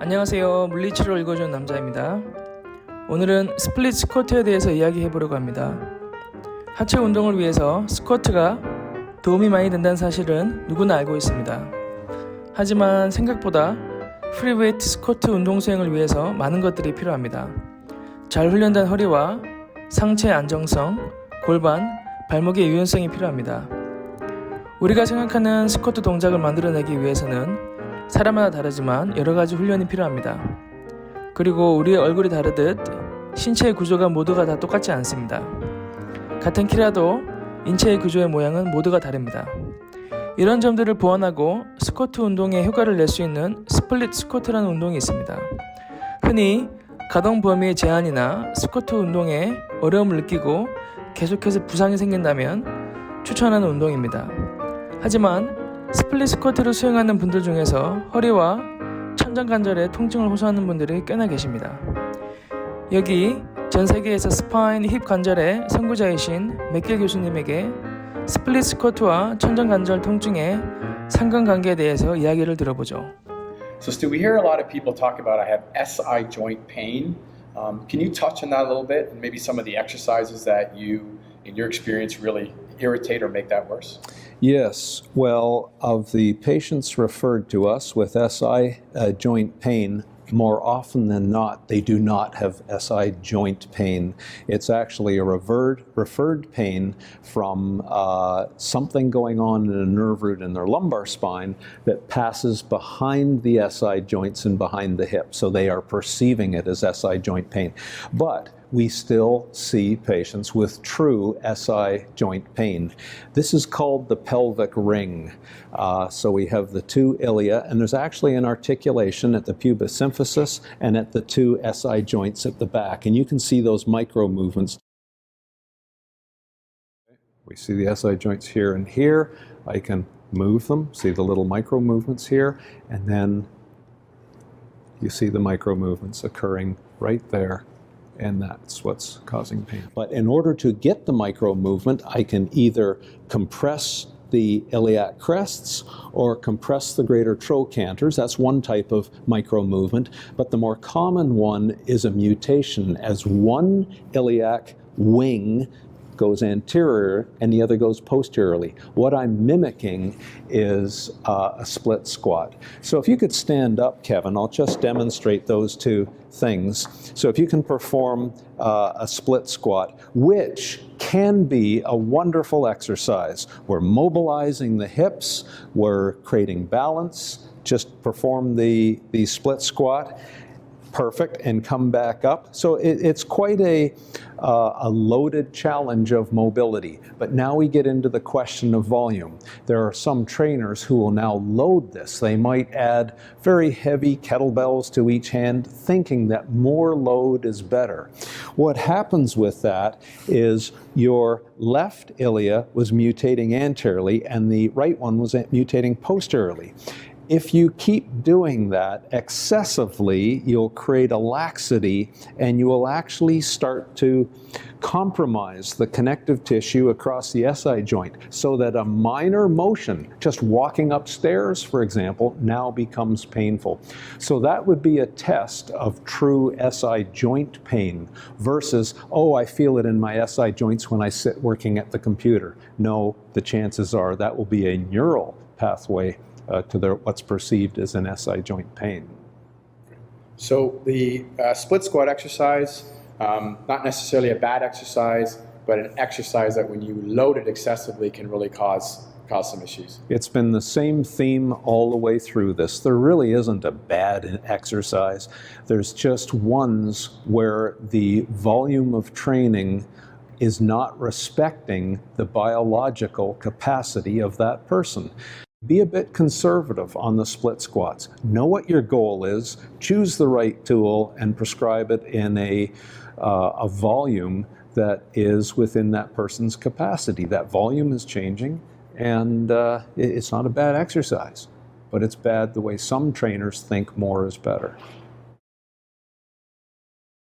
안녕하세요. 물리치료 읽어주는 남자입니다. 오늘은 스플릿 스쿼트에 대해서 이야기해 보려고 합니다. 하체 운동을 위해서 스쿼트가 도움이 많이 된다는 사실은 누구나 알고 있습니다. 하지만 생각보다 프리웨이트 스쿼트 운동 수행을 위해서 많은 것들이 필요합니다. 잘 훈련된 허리와 상체 안정성, 골반, 발목의 유연성이 필요합니다. 우리가 생각하는 스쿼트 동작을 만들어내기 위해서는 사람마다 다르지만 여러 가지 훈련이 필요합니다. 그리고 우리의 얼굴이 다르듯 신체의 구조가 모두가 다 똑같지 않습니다. 같은 키라도 인체의 구조의 모양은 모두가 다릅니다. 이런 점들을 보완하고 스쿼트 운동에 효과를 낼 수 있는 스플릿 스쿼트라는 운동이 있습니다. 흔히 가동 범위의 제한이나 스쿼트 운동에 어려움을 느끼고 계속해서 부상이 생긴다면 추천하는 운동입니다. 하지만 스플릿 스쿼트를 수행하는 분들 중에서 허리와 천장관절에 통증을 호소하는 분들이 꽤나 계십니다. 여기 전 세계에서 스파인 힙 관절의 선구자이신 맥길 교수님에게 스플릿 스쿼트와 천장관절 통증의 상관관계에 대해서 이야기를 들어보죠. So Stu, we hear a lot of people talk about I have SI joint pain. Can you touch on that a little bit and maybe some of the exercises that you, in your experience, really irritate or make that worse? Yes. Well, of the patients referred to us with SI joint pain, more often than not, they do not have SI joint pain. It's actually a referred pain from something going on in a nerve root in their lumbar spine that passes behind the SI joints and behind the hip. So they are perceiving it as SI joint pain. But we still see patients with true SI joint pain. This is called the pelvic ring. So we have the two ilia, and there's actually an articulation at the pubis symphysis and at the two SI joints at the back. And you can see those micro movements. We see the SI joints here and here. I can move them, see the little micro movements here, and then you see the micro movements occurring right there. And that's what's causing pain. But in order to get the micro movement, I can either compress the iliac crests or compress the greater trochanters. That's one type of micro movement. But the more common one is a mutation, as one iliac wing goes anterior and the other goes posteriorly. What I'm mimicking is a split squat. So if you could stand up, Kevin, I'll just demonstrate those two things. So if you can perform a split squat, which can be a wonderful exercise. We're mobilizing the hips, we're creating balance. Just perform the split squat. Perfect, and come back up. So it's quite a loaded challenge of mobility. But now we get into the question of volume. There are some trainers who will now load this. They might add very heavy kettlebells to each hand, thinking that more load is better. What happens with that is your left ilia was mutating anteriorly and the right one was mutating posteriorly. If you keep doing that excessively, you'll create a laxity and you will actually start to compromise the connective tissue across the SI joint so that a minor motion, just walking upstairs, for example, now becomes painful. So that would be a test of true SI joint pain versus, oh, I feel it in my SI joints when I sit working at the computer. No, the chances are that will be a neural pathway to what's perceived as an SI joint pain. So the split squat exercise, not necessarily a bad exercise, but an exercise that when you load it excessively can really cause some issues. It's been the same theme all the way through this. There really isn't a bad exercise. There's just ones where the volume of training is not respecting the biological capacity of that person. Be a bit conservative on the split squats. Know what your goal is, choose the right tool, and prescribe it in a volume that is within that person's capacity. That volume is changing, and it's not a bad exercise, but it's bad the way some trainers think more is better.